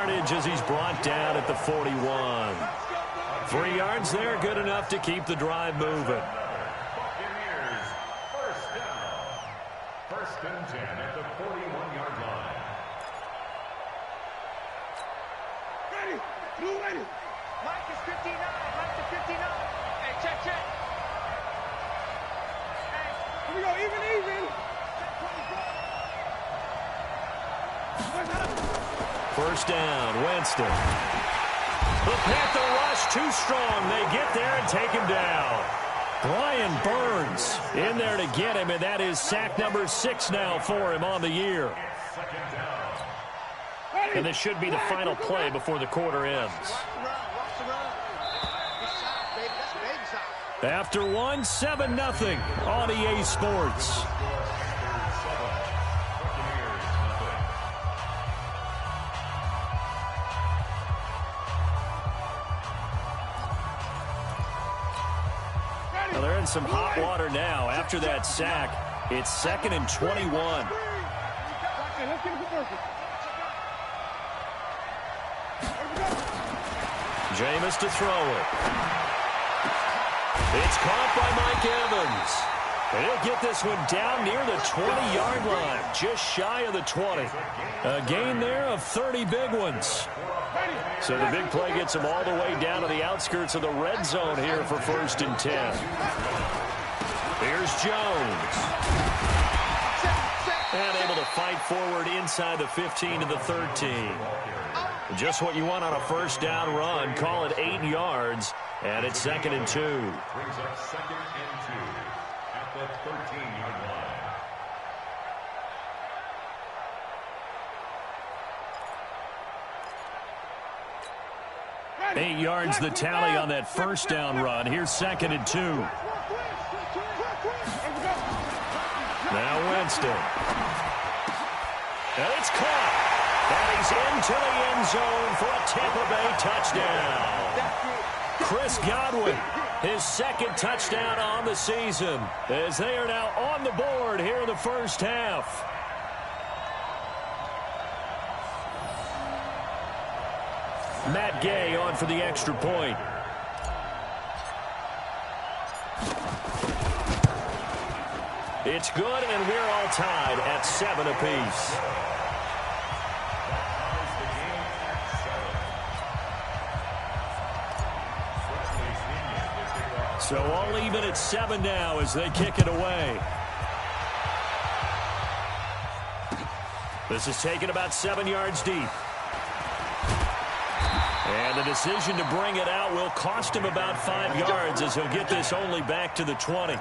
yardage as he's brought down at the 41. 3 yards there, good enough to keep the drive moving. Buccaneers, first down. First and 10 at the 41-yard line. Ready. Blue ready. Mike is 59. Mike is 59. Hey, check. Hey. Here we go. Even. First down, Winston. The Panther rush too strong. They get there and take him down. Brian Burns in there to get him, and that is sack number 6 now for him on the year. And this should be the final play before the quarter ends. After one, 7-0 on EA Sports. Now they're in some hot water now. After that sack, it's 2nd and 21. Jameis to throw it. It's caught by Mike Evans. And he'll get this one down near the 20-yard line, just shy of the 20. A gain there of 30 big ones. So the big play gets him all the way down to the outskirts of the red zone here for 1st and 10. Here's Jones. And able to fight forward inside the 15 to the 13. Just what you want on a first down run. Call it 8 yards. And it's 2nd and 2. Brings up 2nd and 2 at the 13-yard line. 8 yards the tally on that first down run. Here's 2nd and 2. Now Winston. And it's caught. And he's into the end zone for a Tampa Bay touchdown. Chris Godwin, his 2nd touchdown on the season, as they are now on the board here in the first half. Matt Gay on for the extra point. It's good, and we're all tied at 7 apiece. So all even at 7 now as they kick it away. This is taken about 7 yards deep. And the decision to bring it out will cost him about 5 yards as he'll get this only back to the 20.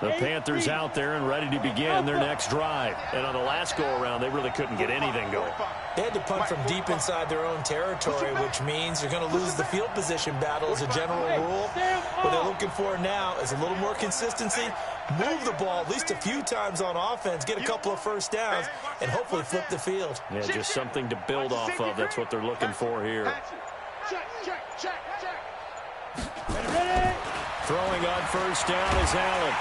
The Panthers out there and ready to begin their next drive. And on the last go-around, they really couldn't get anything going. They had to punt from deep inside their own territory, which means you're going to lose the field position battle as a general rule. What they're looking for now is a little more consistency, move the ball at least a few times on offense, get a couple of first downs, and hopefully flip the field. Yeah, just something to build off of. That's what they're looking for here. Throwing on first down is Allen.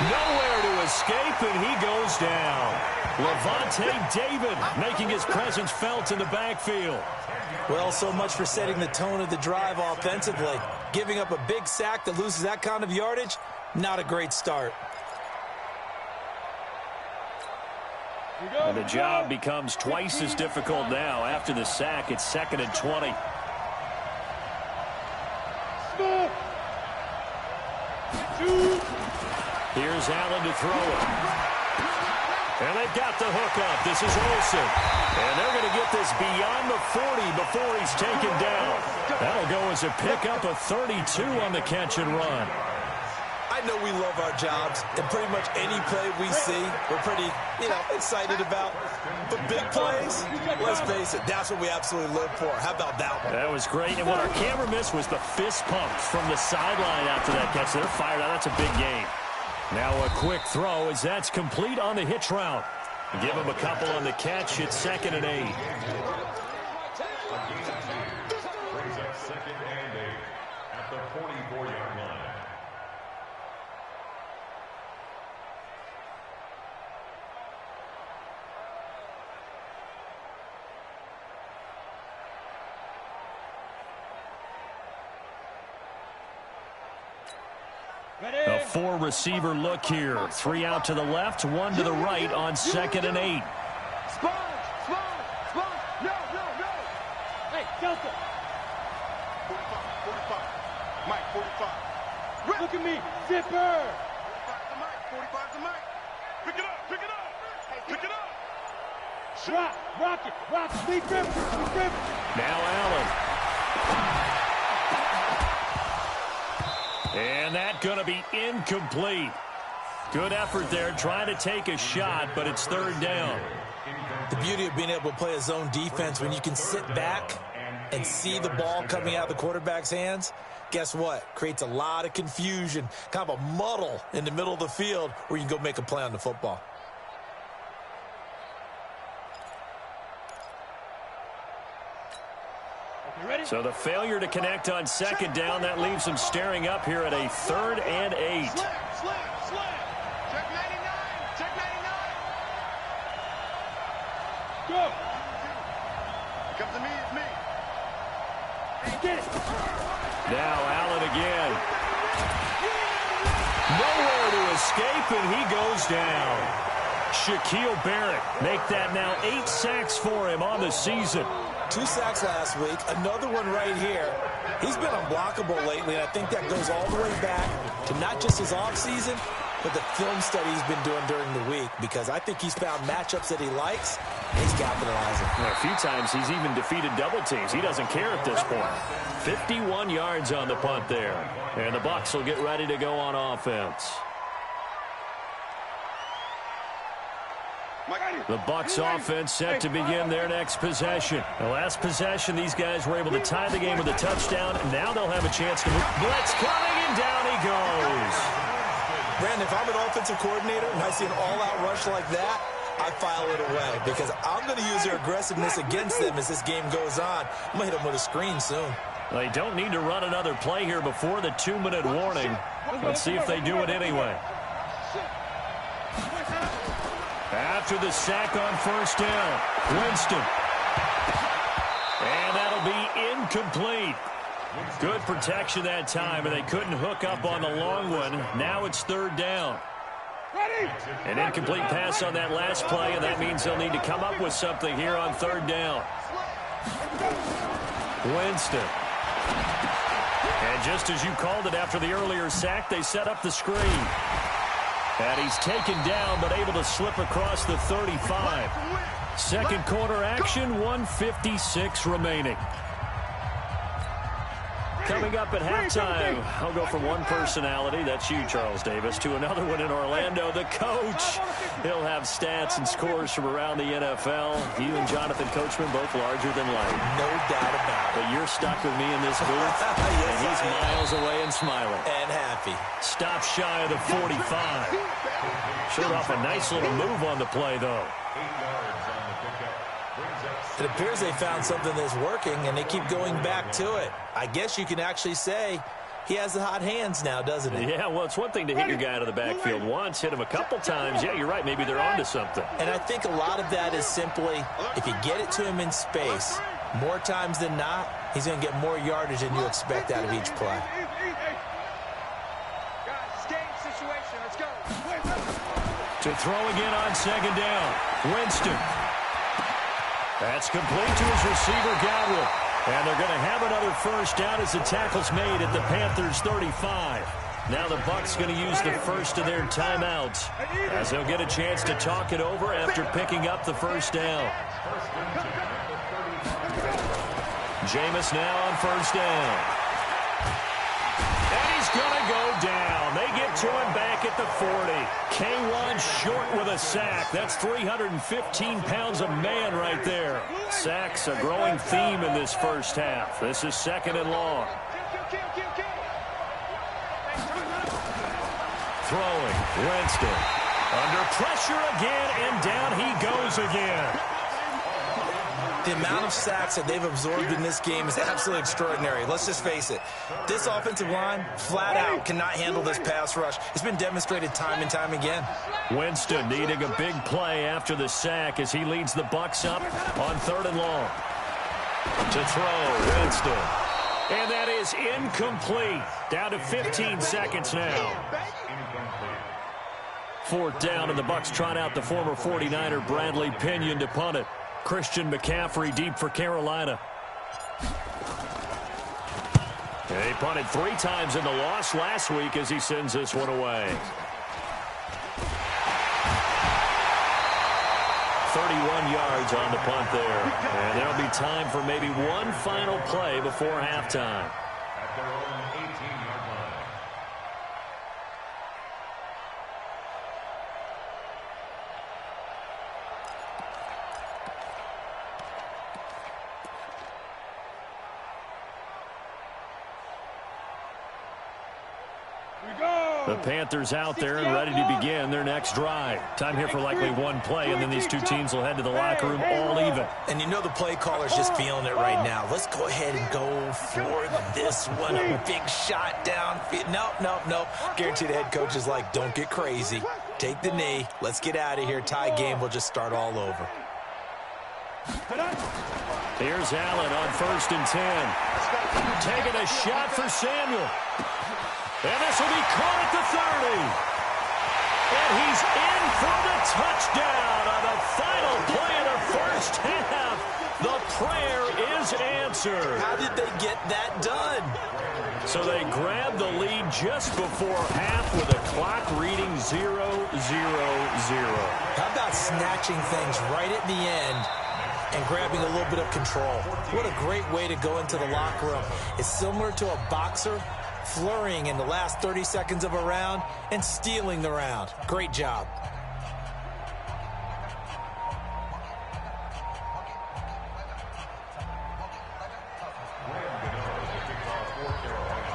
Nowhere to escape, and he goes down. Levante David making his presence felt in the backfield. Well, so much for setting the tone of the drive offensively. Giving up a big sack that loses that kind of yardage, not a great start. And the job becomes twice as difficult now. After the sack, it's 2nd and 20. Here's Allen to throw it. And they've got the hook up. This is Olsen. And they're going to get this beyond the 40 before he's taken down. That'll go as a pickup of 32 on the catch and run. I know we love our jobs, and pretty much any play we see, we're pretty, excited about. But big plays, let's face it, that's what we absolutely live for. How about that one? That was great. And what our camera missed was the fist pump from the sideline after that catch. They're fired out. That's a big game. Now a quick throw as that's complete on the hitch route. Give him a couple on the catch. It's 2nd and 8. Brings up 2nd and 8 at the 44-yard line. A four-receiver look here. 3 out to the left, 1 to the right on 2nd and 8. Sponge. No. Hey, Delta. 45. Mike, 45. Look at me. Zipper. 45 to Mike. Pick it up. Rock it. Lee Griffin. Now Allen. And that going to be incomplete. Good effort there, trying to take a shot, but it's 3rd down. The beauty of being able to play a zone defense when you can sit back and see the ball coming out of the quarterback's hands, guess what? Creates a lot of confusion, kind of a muddle in the middle of the field where you can go make a play on the football. So the failure to connect on 2nd down, that leaves them staring up here at a 3rd and 8. Slam. Check 99. Go. Come to me, it's me. Get it. Now Allen again. Nowhere to escape, and he goes down. Shaquille Barrett make that now 8 sacks for him on the season. 2 sacks last week, another one right here. He's been unblockable lately, and I think that goes all the way back to not just his offseason, but the film study he's been doing during the week, because I think he's found matchups that he likes, and he's capitalizing. A few times he's even defeated double teams. He doesn't care at this point. 51 yards on the punt there. And the Bucs will get ready to go on offense. The Bucs offense set to begin their next possession. The last possession, these guys were able to tie the game with a touchdown. Now they'll have a chance to move. Blitz coming, and down he goes. Brandon, if I'm an offensive coordinator and I see an all-out rush like that, I file it away because I'm going to use their aggressiveness against them as this game goes on. I'm going to hit them with a screen soon. They don't need to run another play here before the 2-minute warning. Let's see if they do it anyway. After the sack on 1st down, Winston. And that'll be incomplete. Good protection that time, and they couldn't hook up on the long one. Now it's 3rd down. An incomplete pass on that last play, and that means they'll need to come up with something here on 3rd down. Winston. And just as you called it after the earlier sack, they set up the screen. And he's taken down, but able to slip across the 35. Second quarter action, 1:56 remaining. Coming up at halftime, I'll go from one personality, that's you, Charles Davis, to another one in Orlando, the coach. He'll have stats and scores from around the NFL. You and Jonathan Coachman, both larger than life. No doubt about it. But you're stuck with me in this booth, Yes, and he's miles away and smiling. And happy. Stop shy of the 45. Showed off a nice little move on the play, though. It appears they found something that's working, and they keep going back to it. I guess you can actually say he has the hot hands now, doesn't he? Yeah, well, it's one thing to hit your guy out of the backfield once, hit him a couple times. Yeah, you're right. Maybe they're onto something. And I think a lot of that is simply if you get it to him in space, more times than not, he's going to get more yardage than you expect out of each play. Guys, game situation. Let's go. To throw again on 2nd down. Winston. That's complete to his receiver, Godwin. And they're going to have another 1st down as the tackle's made at the Panthers' 35. Now the Bucs going to use the first of their timeouts as they'll get a chance to talk it over after picking up the 1st down. Jameis now on 1st down. And he's going to go down. They get to him back at the 40. K1 short with a sack. That's 315 pounds a man right there. Sacks a growing theme in this first half. This is 2nd and long. Throwing. Winston. Under pressure again, and down he goes again. The amount of sacks that they've absorbed in this game is absolutely extraordinary. Let's just face it. This offensive line, flat out, cannot handle this pass rush. It's been demonstrated time and time again. Winston needing a big play after the sack as he leads the Bucs up on 3rd and long. To throw, Winston. And that is incomplete. Down to 15 seconds now. Fourth down, and the Bucs trot out the former 49er Bradley Pinion to punt it. Christian McCaffrey deep for Carolina. He punted 3 times in the loss last week as he sends this one away. 31 yards on the punt there. And there'll be time for maybe one final play before halftime. At their own 18-yard line. The Panthers out there and ready to begin their next drive. Time here for likely one play, and then these two teams will head to the locker room all even. And you know the play caller's just feeling it right now. Let's go ahead and go for this one. A big shot downfield. Nope. Guarantee the head coach is like, don't get crazy. Take the knee. Let's get out of here. Tie game. We'll just start all over. Here's Allen on 1st and 10. Taking a shot for Samuel. And this will be caught at the 30. And he's in for the touchdown on the final play of the first half. The prayer is answered. How did they get that done? So they grabbed the lead just before half with a clock reading 0-0-0. How about snatching things right at the end and grabbing a little bit of control? What a great way to go into the locker room. It's similar to a boxer flurrying in the last 30 seconds of a round and stealing the round. Great job.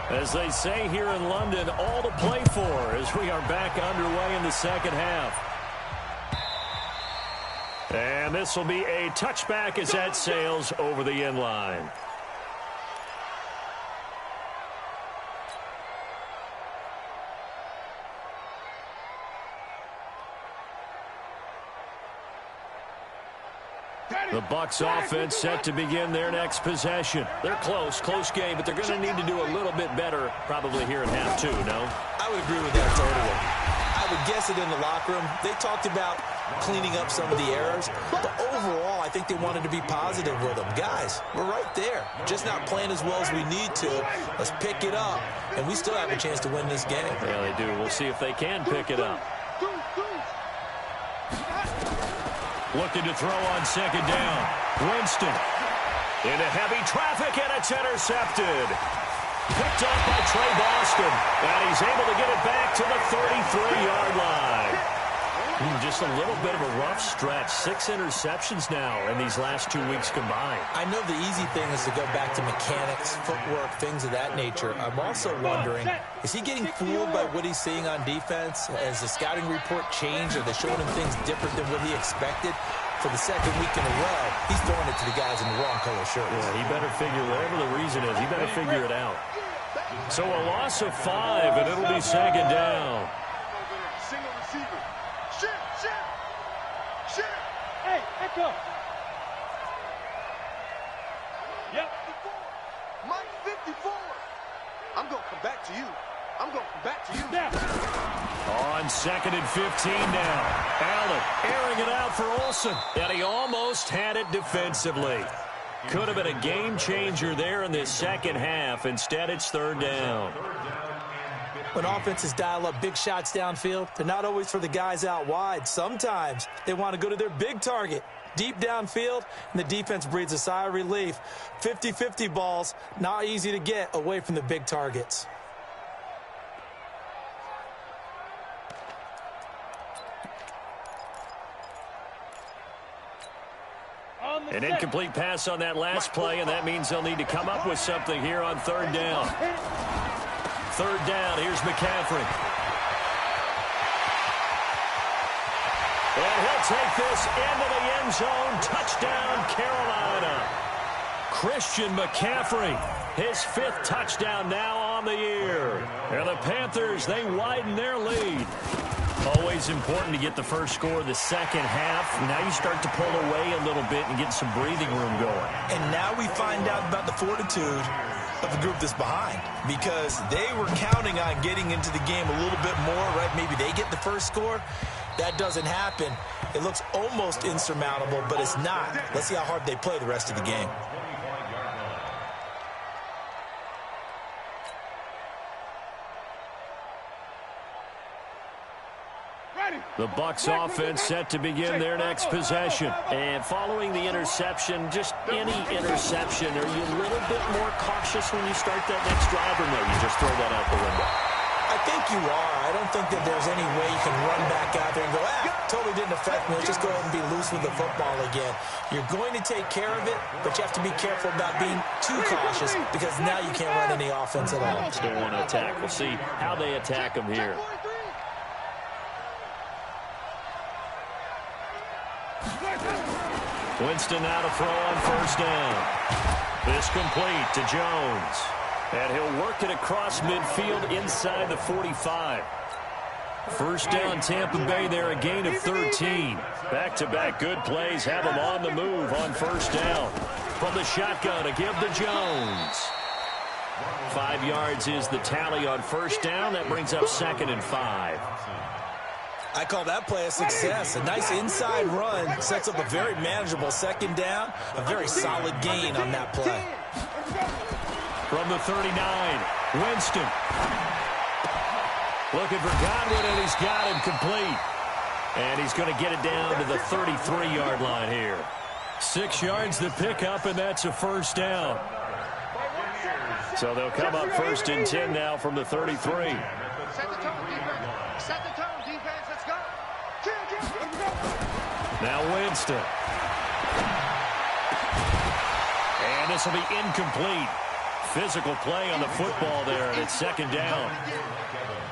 As they say here in London, all to play for as we are back underway in the second half. And this will be a touchback as that sails over the end line. The Bucs offense set to begin their next possession. They're close game, but they're going to need to do a little bit better probably here in half 2, no? I would agree with that totally. I would guess it in the locker room. They talked about cleaning up some of the errors, but overall I think they wanted to be positive with them. Guys, we're right there. Just not playing as well as we need to. Let's pick it up, and we still have a chance to win this game. Yeah, they do. We'll see if they can pick it up. Looking to throw on 2nd down. Winston into heavy traffic, and it's intercepted. Picked up by Trey Boston, and he's able to get it back to the 33-yard line. Just a little bit of a rough stretch. 6 interceptions now in these last 2 weeks combined. I know the easy thing is to go back to mechanics, footwork, things of that nature. I'm also wondering, is he getting fooled by what he's seeing on defense? Has the scouting report changed? Are they showing him things different than what he expected? For the second week in a row, he's throwing it to the guys in the wrong color shirts. Yeah, he better figure, whatever the reason is, he better figure it out. So a loss of 5, and it'll be 2nd down. Single receiver. Shit. Hey, echo. Yep. Mike 54. I'm going to come back to you. Now. On 2nd and 15 now. Allen airing it out for Olsen. And he almost had it defensively. Could have been a game changer there in this second half. Instead, it's 3rd down. When offenses dial up big shots downfield, they're not always for the guys out wide. Sometimes they want to go to their big target, deep downfield, and the defense breathes a sigh of relief. 50-50 balls, not easy to get away from the big targets. An incomplete pass on that last play, and that means they'll need to come up with something here on 3rd down. 3rd down, here's McCaffrey. And he'll take this into the end zone. Touchdown, Carolina. Christian McCaffrey, his 5th touchdown now on the year. And the Panthers, they widen their lead. Always important to get the first score of the second half. Now you start to pull away a little bit and get some breathing room going. And now we find out about the fortitude of the group that's behind because they were counting on getting into the game a little bit more, right? Maybe they get the first score. That doesn't happen. It looks almost insurmountable, but it's not. Let's see how hard they play the rest of the game. The Bucs offense set to begin their next possession. And following the interception, just any interception, are you a little bit more cautious when you start that next drive, or no, you just throw that out the window? I think you are. I don't think that there's any way you can run back out there and go, totally didn't affect me. Let's just go ahead and be loose with the football again. You're going to take care of it, but you have to be careful about being too cautious because now you can't run any offense at all. Still want to attack. We'll see how they attack them here. Winston now to throw on first down. This complete to Jones. And he'll work it across midfield inside the 45. First down, Tampa Bay there, a gain of 13. Back-to-back good plays have them on the move on first down. From the shotgun to give to Jones. 5 yards is the tally on first down. That brings up 2nd and 5. I call that play a success. A nice inside run sets up a very manageable second down. A very solid gain on that play. From the 39, Winston. Looking for Godwin, and he's got him complete. And he's going to get it down to the 33-yard line here. 6 yards the pickup, and that's a first down. So they'll come up 1st and 10 now from the 33. Set the tone, defense. Set the tone, defense. Let's go. Now Winston. And this will be incomplete. Physical play on the football there, and it's 2nd down.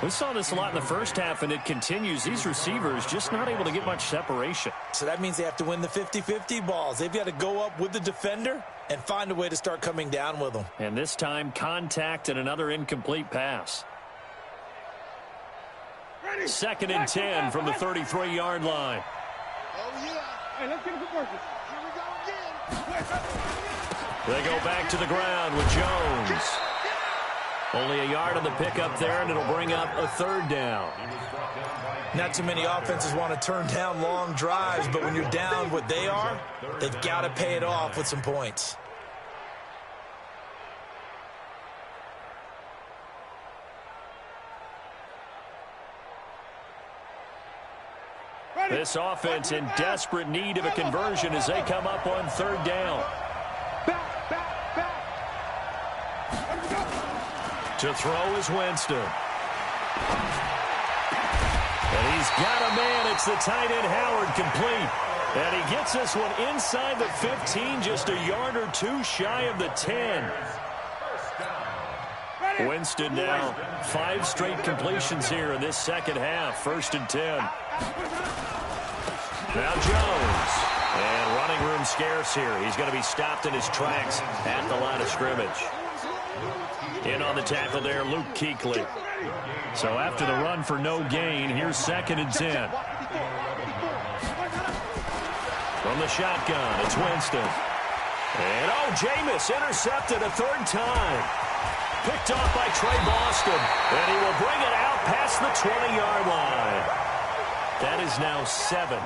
We saw this a lot in the first half, and it continues. These receivers just not able to get much separation. So that means they have to win the 50-50 balls. They've got to go up with the defender and find a way to start coming down with them. And this time, contact and another incomplete pass. 2nd and 10 from the 33-yard line. Oh, yeah. Hey, let's get a conversion. Here we go again. They go back to the ground with Jones. Only a yard on the pickup there, and it'll bring up a 3rd down. Not too many offenses want to turn down long drives, but when you're down what they are, they've got to pay it off with some points. This offense in desperate need of a conversion as they come up on 3rd down. To throw is Winston. And he's got a man. It's the tight end Howard complete. And he gets this one inside the 15, just a yard or two shy of the 10. Winston now 5 straight completions here in this second half. 1st and 10. Now Jones. And running room scarce here. He's going to be stopped in his tracks at the line of scrimmage. In on the tackle there, Luke Kuechly. So after the run for no gain, here's 2nd and 10. From the shotgun, it's Winston. And, Jameis intercepted a 3rd time. Picked off by Trey Boston. And he will bring it out past the 20-yard line. That is now 7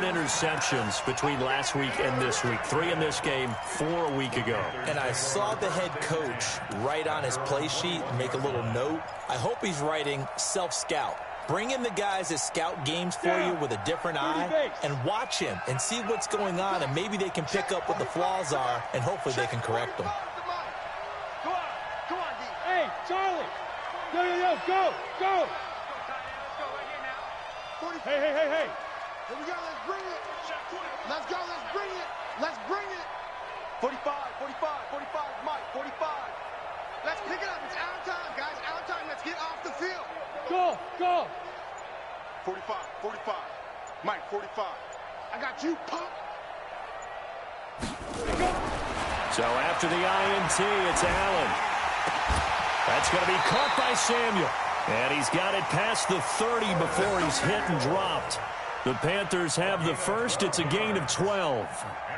interceptions between last week and this week. 3 in this game, 4 a week ago. And I saw the head coach write on his play sheet and make a little note. I hope he's writing self-scout. Bring in the guys that scout games for you with a different eye and watch him and see what's going on, and maybe they can pick up what the flaws are, and hopefully they can correct them. Go on, D. Hey, Charlie. Yo, go. Hey. Here we go, let's bring it. Let's go, let's bring it. 45, Mike, 45. Let's pick it up, it's our time, guys, our time. Let's get off the field. Go. 45, Mike, 45. I got you, pop. So after the INT, it's Allen. That's going to be caught by Samuel. And he's got it past the 30 before he's hit and dropped. The Panthers have the first. It's a gain of 12. And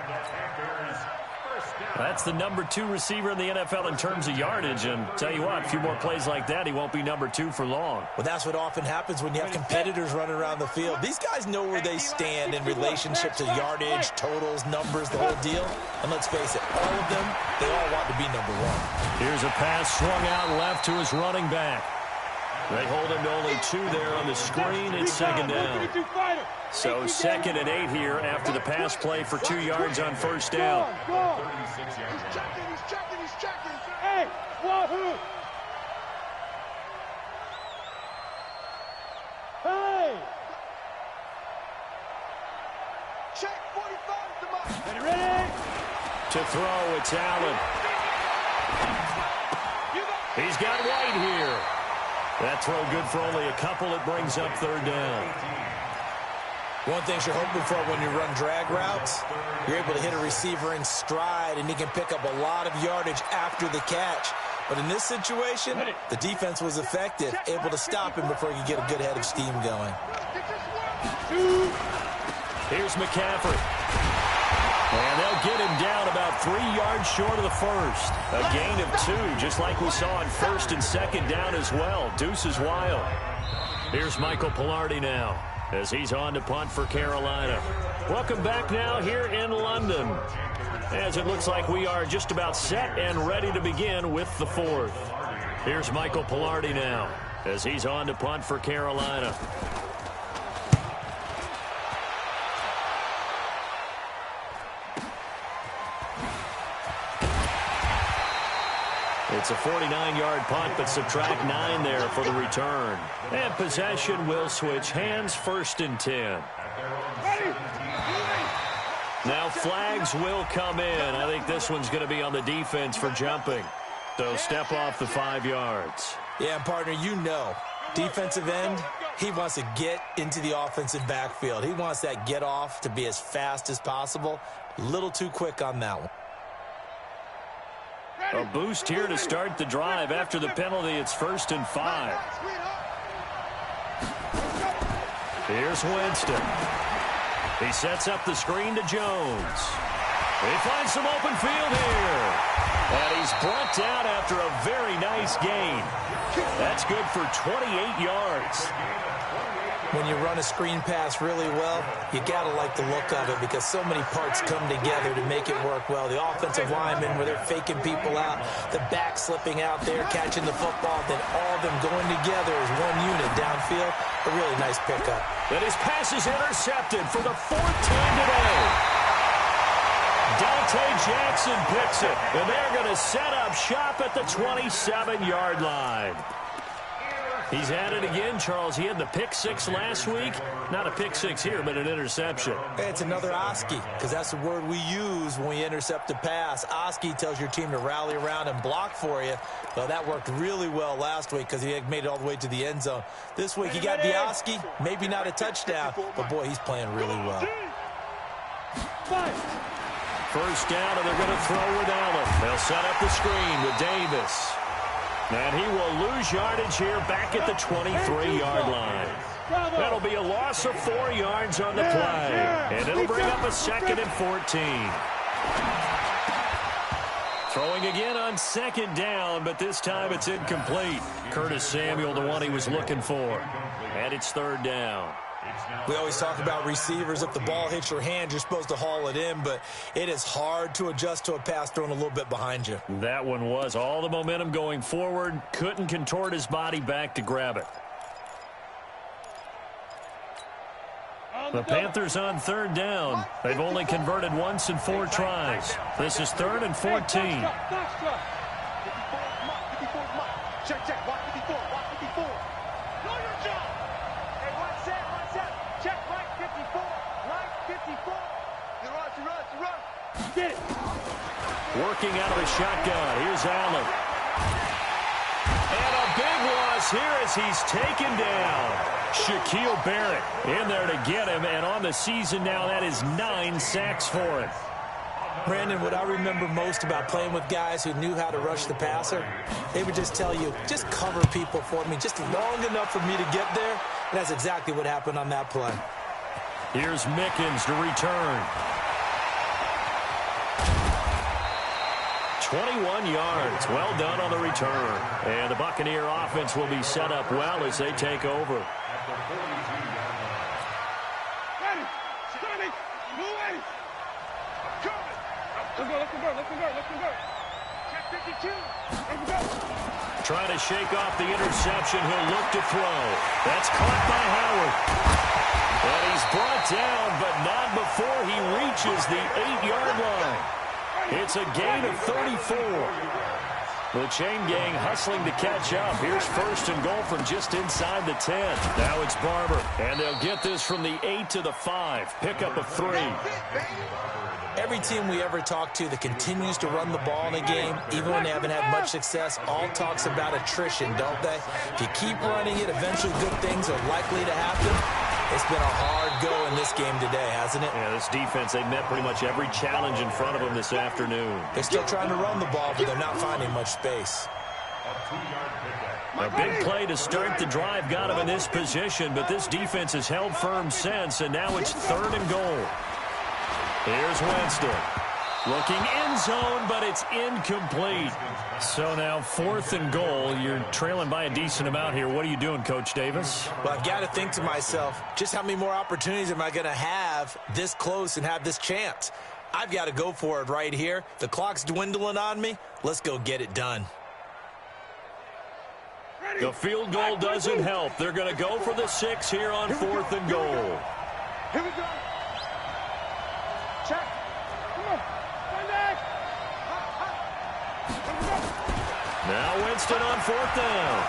the Panthers' first That's the number 2 receiver in the NFL in terms of yardage. And tell you what, a few more plays like that, he won't be number 2 for long. Well, that's what often happens when you have competitors running around the field. These guys know where they stand in relationship to yardage, totals, numbers, the whole deal. And let's face it, all of them, they all want to be number 1. Here's a pass swung out left to his running back. They hold him to only 2 there on the screen. It's second down. So 2nd and 8 here after the pass play for 2 yards on first down. He's checking. Hey, wahoo! Hey! Check 45 the mark. Ready? To throw, it's Allen. He's got White here. That throw good for only a couple. It brings up third down. One thing you're hoping for when you run drag routes, you're able to hit a receiver in stride, and he can pick up a lot of yardage after the catch. But in this situation, the defense was effective, able to stop him before he could get a good head of steam going. Here's McCaffrey. And they'll get him down about 3 yards short of the first. A gain of 2, just like we saw on first and second down as well. Deuce is wild. Here's Michael Pilardi now, as he's on to punt for Carolina. Welcome back now here in London, as it looks like we are just about set and ready to begin with the 4th. Here's Michael Pilardi now, as he's on to punt for Carolina. It's a 49-yard punt, but subtract 9 there for the return. And possession will switch hands, 1st and 10. Now flags will come in. I think this one's going to be on the defense for jumping. So step off the 5 yards. Yeah, partner, you know, defensive end, he wants to get into the offensive backfield. He wants that get off to be as fast as possible. A little too quick on that one. A boost here to start the drive. After the penalty, it's 1st and 5. Here's Winston. He sets up the screen to Jones. He finds some open field here. And he's brought down after a very nice gain. That's good for 28 yards. When you run a screen pass really well, you got to like the look of it because so many parts come together to make it work well. The offensive linemen, where they're faking people out, the back slipping out there, catching the football, then all of them going together as one unit downfield. A really nice pickup. And his pass is intercepted for the 4th time today. Dante Jackson picks it, and they're going to set up shop at the 27-yard line. He's at it again, Charles. He had the pick 6 last week. Not a pick 6 here, but an interception. It's another Oski, because that's the word we use when we intercept a pass. Oski tells your team to rally around and block for you. Well, that worked really well last week because he had made it all the way to the end zone. This week he got the Oski, maybe not a touchdown, but boy, he's playing really well. 1st down, and they're going to throw with Allen. They'll set up the screen with Davis. And he will lose yardage here back at the 23-yard line. That'll be a loss of 4 yards on the play. And it'll bring up a 2nd and 14. Throwing again on 2nd down, but this time it's incomplete. Curtis Samuel, the one he was looking for. And it's 3rd down. We always talk about receivers. If the ball hits your hand, you're supposed to haul it in, but it is hard to adjust to a pass thrown a little bit behind you. That one was all the momentum going forward. Couldn't contort his body back to grab it. The Panthers on 3rd down. They've only converted once in 4 tries. This is 3rd and 14. Check. Watch 54. Know your job. Hey, one set. Check right 54. Right 54. You run. Get it. Working out of the shotgun. Here's Allen. And a big loss here as he's taken down. Shaquille Barrett in there to get him, and on the season now, that is 9 sacks for him. Brandon, what I remember most about playing with guys who knew how to rush the passer, they would just tell you, just cover people for me, just long enough for me to get there. And that's exactly what happened on that play. Here's Mickens to return. 21 yards. Well done on the return. And the Buccaneer offense will be set up well as they take over. Ready, steady, move ready. Let's go. Check 52. Let's go. Trying to shake off the interception. He'll look to throw. That's caught by Howard. And he's brought down, but not before he reaches the 8-yard line. It's a gain of 34. The chain gang hustling to catch up. Here's first and goal from just inside the 10. Now it's Barber, and they'll get this from the 8 to the 5. Pickup of 3. Every team we ever talk to that continues to run the ball in a game, even when they haven't had much success, all talks about attrition, don't they? If you keep running it, eventually good things are likely to happen. It's been a hard go in this game today, hasn't it? Yeah, this defense, they met pretty much every challenge in front of them this afternoon. They're still trying to run the ball, but they're not finding much space. A big play to start the drive got them in this position, but this defense has held firm since, and now it's 3rd and goal. Here's Winston. Looking end zone, but it's incomplete. So now 4th and goal. You're trailing by a decent amount here. What are you doing, Coach Davis? Well, I've got to think to myself, just how many more opportunities am I going to have this close and have this chance? I've got to go for it right here. The clock's dwindling on me. Let's go get it done. The field goal doesn't help. They're going to go for the 6 here on 4th and goal. Here we go. Check. Come on. Stand back. Now Winston on 4th down.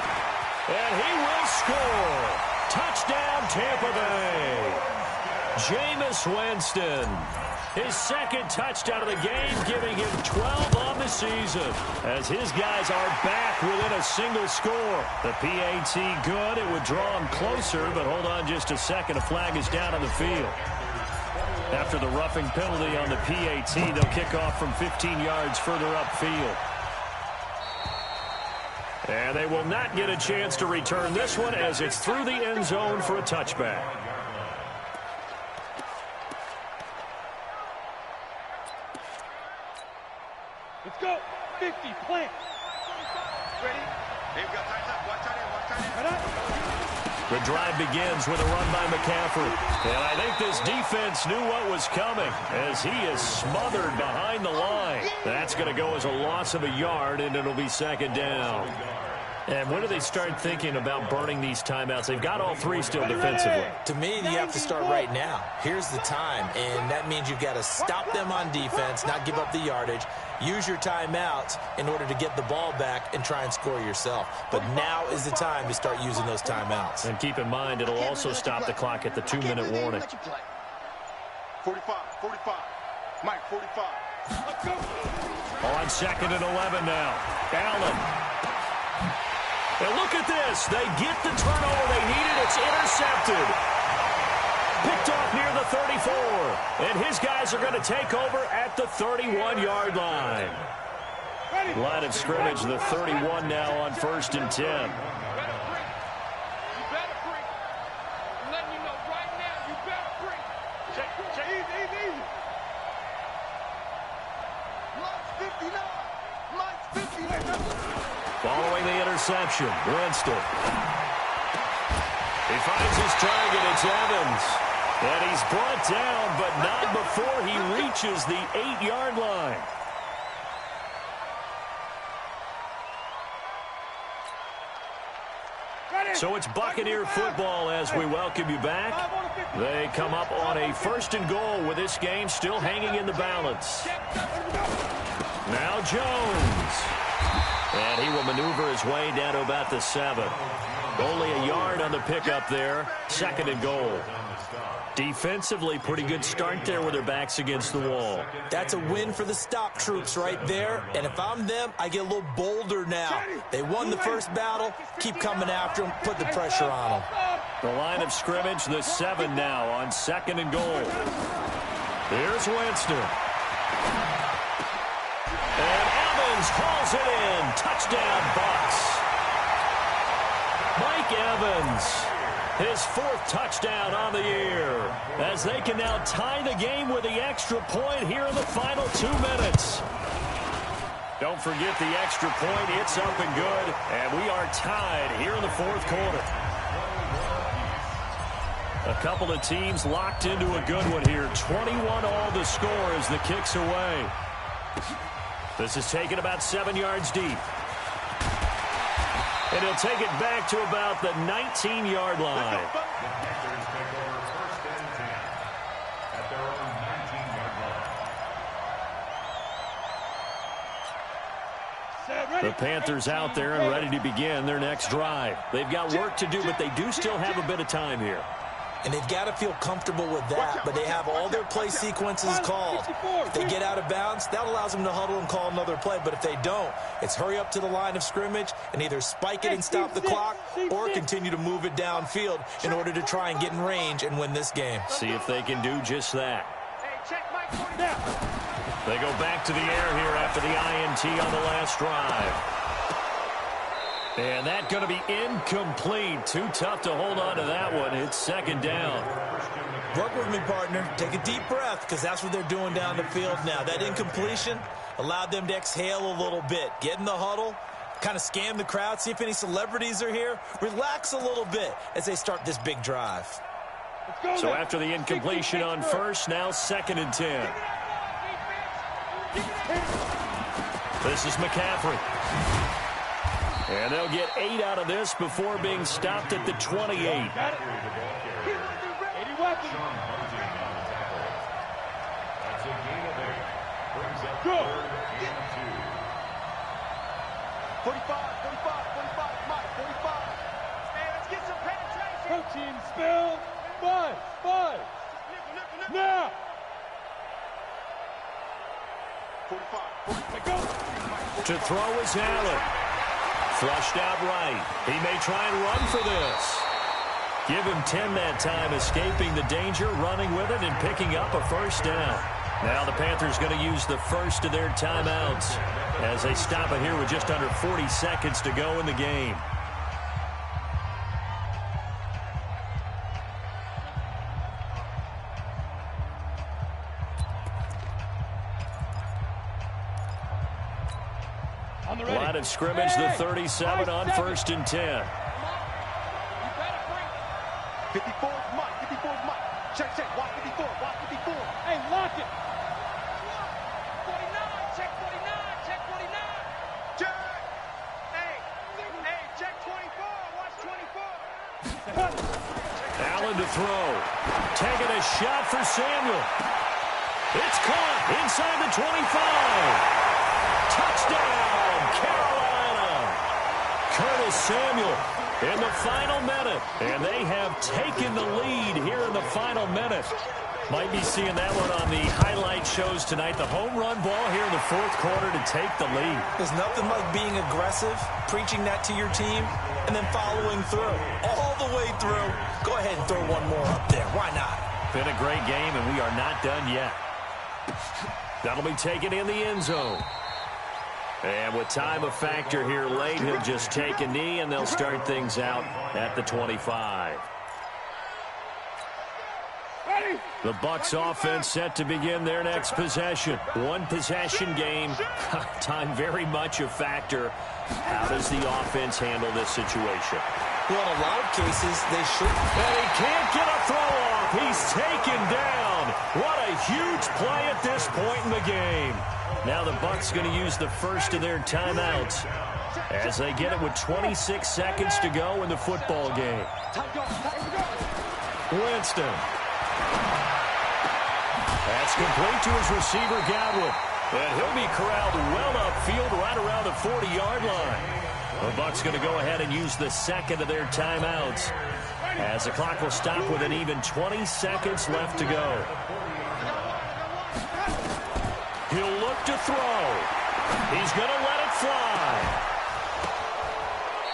And he will score. Touchdown, Tampa Bay. Jameis Winston. His 2nd touchdown of the game, giving him 12 on the season. As his guys are back within a single score. The PAT good. It would draw him closer, but hold on just a second. A flag is down on the field. After the roughing penalty on the PAT, they'll kick off from 15 yards further upfield. And they will not get a chance to return this one as it's through the end zone for a touchback. Let's go. 50, plant. Ready? Hey, we got tight up. Watch out in. Right up. The drive begins with a run by McCaffrey. And I think this defense knew what was coming as he is smothered behind the line. That's going to go as a loss of a yard, and it'll be 2nd down. And when do they start thinking about burning these timeouts? They've got all 3 still defensively. To me, you have to start right now. Here's the time, and that means you've got to stop them on defense, not give up the yardage. Use your timeouts in order to get the ball back and try and score yourself. But now is the time to start using those timeouts. And keep in mind, it'll also stop the clock at the 2-minute warning. 45. Mike, 45. Let's go. On 2nd and 11 now. Allen. And look at this. They get the turnover they needed. It's intercepted. Picked off near the 34. And his guys are going to take over at the 31-yard line. Line of scrimmage, the 31 now on 1st and 10. You better bring. I'm letting you know right now, you better bring. Check. Easy. Mike's 59. Following the interception, Winston. He finds his target. It's Evans. And he's brought down, but not before he reaches the 8-yard line. So it's Buccaneer football as we welcome you back. They come up on a 1st and goal with this game still hanging in the balance. Now Jones. And he will maneuver his way down to about the 7. Only a yard on the pickup there. 2nd and goal. Defensively, pretty good start there with their backs against the wall. That's a win for the stop troops right there. And if I'm them, I get a little bolder now. They won the first battle. Keep coming after them. Put the pressure on them. The line of scrimmage, the 7 now on 2nd and goal. Here's Winston. And Evans hauls it in. Touchdown, Bucs. Mike Evans. His 4th touchdown on the year as they can now tie the game with the extra point here in the final 2 minutes. Don't forget the extra point. It's up and good. And we are tied here in the fourth quarter. A couple of teams locked into a good one here. 21 all the score as the kick's away. This is taken about 7 yards deep. And he'll take it back to about the 19-yard line. The Panthers out there and ready to begin their next drive. They've got work to do, but they do still have a bit of time here. And they've got to feel comfortable with that, but they have all their play sequences called. If they get out of bounds, that allows them to huddle and call another play. But if they don't, it's hurry up to the line of scrimmage and either spike it and stop the clock or continue to move it downfield in order to try and get in range and win this game. See if they can do just that. They go back to the air here after the INT on the last drive. And that's going to be incomplete. Too tough to hold on to that one. It's second down. Work with me, partner. Take a deep breath, because that's what they're doing down the field now. That incompletion allowed them to exhale a little bit. Get in the huddle, kind of scan the crowd, see if any celebrities are here. Relax a little bit as they start this big drive. So after the incompletion on first, now 2nd and 10. This is McCaffrey. And they'll get 8 out of this before being stopped at the 28. Got it. 80 weapons. Go. 45, Mike, 45. Hey, let's get some penetration. Protein spill. 5. Now. 45. Go. To throw is Allen. Flushed out right. He may try and run for this. Give him 10 that time, escaping the danger, running with it, and picking up a first down. Now the Panthers going to use the first of their timeouts as they stop it here with just under 40 seconds to go in the game. Line of scrimmage, the 37 on 1st and 10. 54 is Mike. Check. Watch 54. Hey, lock it. 49. Check 49. Check. Hey, check 24. Watch 24. Allen to throw. Taking a shot for Samuel. It's caught inside the 25. Touchdown, Carolina. Curtis Samuel in the final minute. And they have taken the lead here in the final minute. Might be seeing that one on the highlight shows tonight. The home run ball here in the fourth quarter to take the lead. There's nothing like being aggressive, preaching that to your team, and then following through. All the way through. Go ahead and throw one more up there. Why not? Been a great game, and we are not done yet. That'll be taken in the end zone. And with time a factor here late, he'll just take a knee, and they'll start things out at the 25. The Bucs offense set to begin their next possession. One possession game. Time very much a factor. How does the offense handle this situation? Well, in a lot of cases, they should. And he can't get a throw off. He's taken down. What a huge play at this point in the game. Now the Bucs going to use the first of their timeouts as they get it with 26 seconds to go in the football game. Winston. That's complete to his receiver, Godwin. And he'll be corralled well upfield right around the 40-yard line. The Bucs going to go ahead and use the second of their timeouts as the clock will stop with an even 20 seconds left to go. He'll look to throw. He's going to let it fly.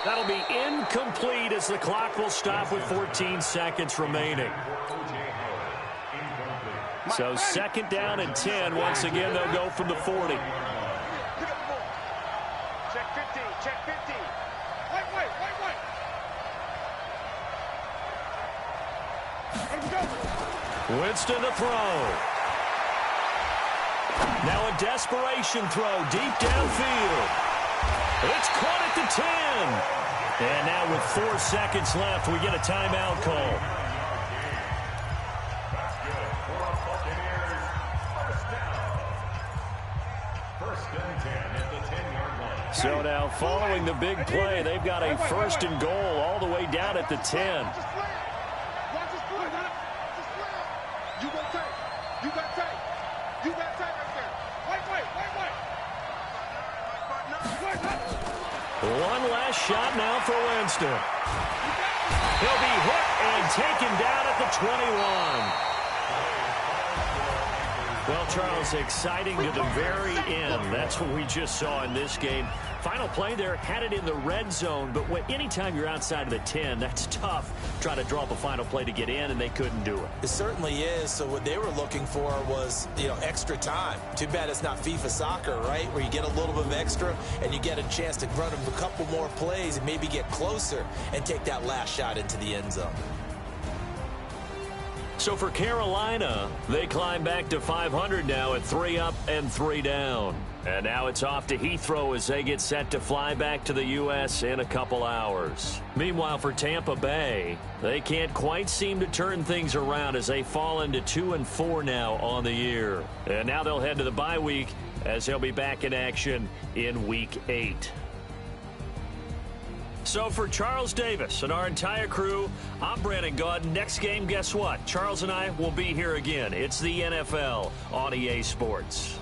That'll be incomplete as the clock will stop with 14 seconds remaining. So 2nd down and 10. Once again, they'll go from the 40. Check 50. Check 50. Wait. Winston to throw. Now a desperation throw deep downfield. It's caught at the 10. And now with 4 seconds left, we get a timeout call. That's good. For the Buccaneers, first down. First and 10 at the 10-yard line. So now following the big play, they've got a first and goal all the way down at the 10. Just play it. Watch this play. Just play it. You got tape. You got tape. You got tape right there. One last shot now for Winston. He'll be hit and taken down at the 21. Well, Charles, exciting to the very end. That's what we just saw in this game. Final play there, had it in the red zone, but anytime you're outside of the 10, that's tough. Try to draw up a final play to get in, and they couldn't do it. It certainly is. So what they were looking for was, extra time. Too bad it's not FIFA soccer, right, where you get a little bit of extra and you get a chance to run a couple more plays and maybe get closer and take that last shot into the end zone. So for Carolina, they climb back to 500 now at 3 up and 3 down. And now it's off to Heathrow as they get set to fly back to the U.S. in a couple hours. Meanwhile, for Tampa Bay, they can't quite seem to turn things around as they fall into 2-4 now on the year. And now they'll head to the bye week as they'll be back in action in Week 8. So for Charles Davis and our entire crew, I'm Brandon Gaudin. Next game, guess what? Charles and I will be here again. It's the NFL on EA Sports.